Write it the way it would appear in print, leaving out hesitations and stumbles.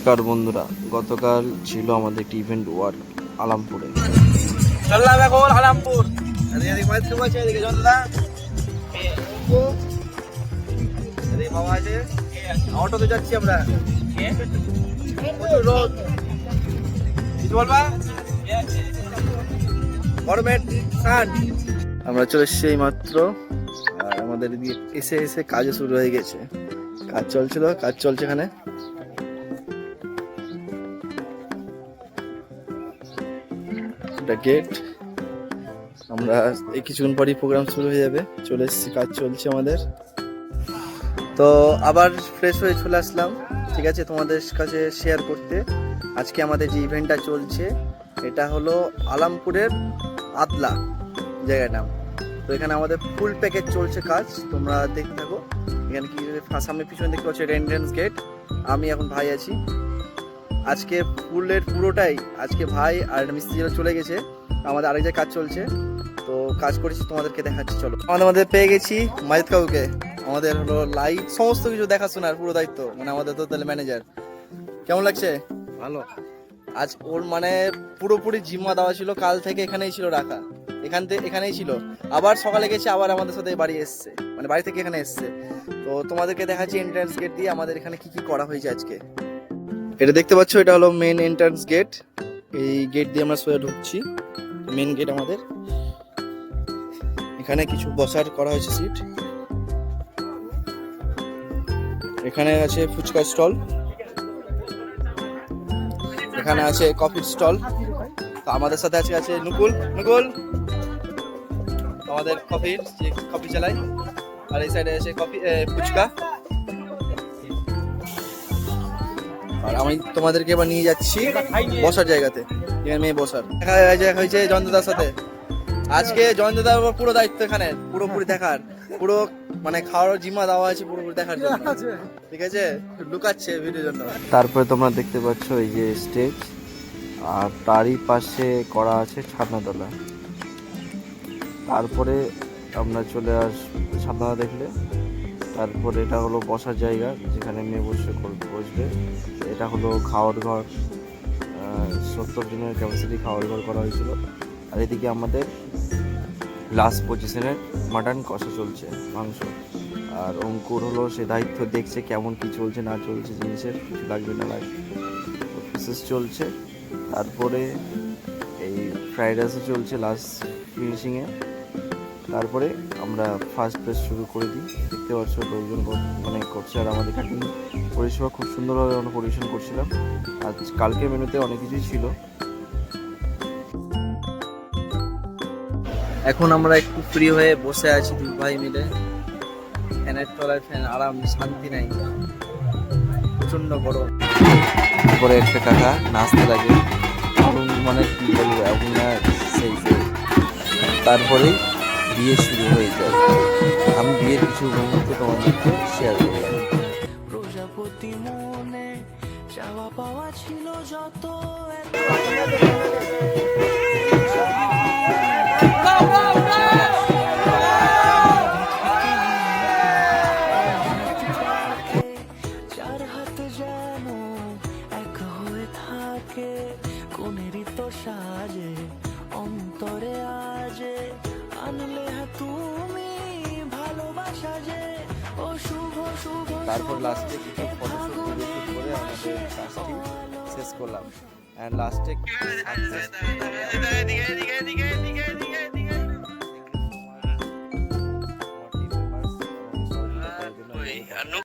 নমস্কার বন্ধুরা, গতকাল ছিল আমাদের একটি ইভেন্ট ওয়ার্ক আলামপুরে। চললাম এখন আলামপুর। বাবা আছে, অটোতে যাচ্ছি আমরা। রোদ কিছু বলবা? গরমের সান। আমরা চলে এসেছি এই মাত্র, আর আমাদের এসে এসে কাজও শুরু হয়ে গেছে। কাজ চলছে এখানে। এটা গেট। আমরা এই কিছুক্ষণ পরই প্রোগ্রাম শুরু হয়ে যাবে। চলে এসেছি, কাজ চলছে আমাদের। তো আবার ফ্রেশ হয়ে চলে আসলাম, ঠিক আছে, তোমাদের কাছে শেয়ার করতে। আজকে আমাদের যে ইভেন্টটা চলছে এটা হলো আলামপুরের আদলা জায়গার নাম। তো এখানে আমাদের ফুল প্যাকেজ চলছে কাজ, তোমরা দেখতে থাকো। এখানে কি সামনে পিছনে দেখতে পাচ্ছ এন্ট্রান্স গেট। আমি এখন ভাই আছি। আজকে ফুলের পুরোটাই আজকে ভাই আর মিস্ত্রিরা চলে গেছে, আমাদের আরেক জায়গায় কাজ চলছে। তো কাজ করেছি, তোমাদেরকে দেখাচ্ছি। চলো, আমাদের পেয়ে গেছি মাজিদ কাকুকে। আমাদের হলো লাইট সমস্ত কিছু দেখাশোনার পুরো দায়িত্ব, মানে আমাদের তো তাহলে ম্যানেজার। কেমন লাগছে? ভালো। আজ ওর মানে পুরোপুরি জিম্মা দেওয়া ছিল, কাল থেকে এখানেই ছিল রাখা, এখানেই ছিল। আবার সকালে গেছে, আবার আমাদের সাথে বাড়ি এসছে, মানে বাড়ি থেকে এখানে এসছে। তো তোমাদেরকে দেখাচ্ছি এন্ট্রান্স গেট দিয়ে আমাদের এখানে কি কি করা হয়েছে আজকে। এটা দেখতে পাচ্ছ, এটা হলো মেন এন্ট্রান্স গেট। এই গেট দিয়ে আমরা সোজা ঢুকছি, মেন গেট আমাদের। এখানে কিছু বসার করা হয়েছে সিট। এখানে আছে ফুচকা স্টল, এখানে আছে কফির স্টল। তো আমাদের সাথে আছে নুকুল আমাদের কফি চালাই। আর এই সাইডে আছে ফুচকা। আর আমি তোমাদেরকে এবার নিয়ে যাচ্ছি বসার জায়গাতে, এখানে মেয়ে বসার। দেখা হয়েছে জয়ন্তদার সাথে। আজকে জয়ন্তদার উপর পুরো দায়িত্ব এখানে, পুরোপুরি দেখার, পুরো মানে খাওয়ার জিম্মা দেওয়া আছে পুরোপুরি দেখার জন্য, ঠিক আছে? লুকাচ্ছে ভিডিওর জন্য। তারপরে তোমরা দেখতে পাচ্ছ এই যে স্টেজ, আর তারই পাশে করা আছে ছাদনাতলা। তারপরে আমরা চলে ছাদনাতলা দেখলে, তারপরে এটা হলো বসার জায়গা, যেখানে মেয়ে বসবে। এটা হলো খাওয়ার ঘর, 70 জনের ক্যাপাসিটি খাওয়ার ঘর করা হয়েছিল। আর এদিকে আমাদের লাস্ট পজিশনের মাটন কষা চলছে, মাংস। আর অঙ্কুর হলো সে দায়িত্ব দেখছে কেমন কি চলছে না চলছে, জিনিসের কিছু লাগবে না লাগবে, প্রসেস চলছে। তারপরে এই ফ্রাইড রাইসও চলছে লাস্ট ফিনিশিংয়ে। তারপরে আমরা ফার্স্ট পেজ শুরু করে দিই। দেখতে পাচ্ছ লোকজন মানে করছে, আর আমাদের কাটিং পরিষেবা খুব সুন্দরভাবে আমরা পরিবেশন করছিলাম। আজ কালকে মেনুতে অনেক কিছুই ছিল। এখন আমরা একটু ফ্রি হয়ে বসে আছি দুই ভাই মিলে, ফ্যানের তলায়। ফ্যান আরাম, শান্তি নাই, প্রচন্ড গরম। তারপরে একটা কাকা নাচতে লাগে, মানে কি বলবো এখন না, সেই তারপরেই বিয়ে শুরু হয়ে যায়। আমি বিয়ের কিছু মুহূর্ত তোমাদেরকে শেয়ার করলাম। প্রজাপতি মনে চাওয়া পাওয়া ছিল যত, চার হাত যেন এক হয়ে থাকে, কোনেরই তো সাজে অন্তরে আজে আনলে তুমি ভালোবাসা যে ও শুভ শুভ। তারপর লাস্টে কিছু ফটোশুট করে আমাদের কাজটি শেষ করলাম। অ্যান্ড লাস্টে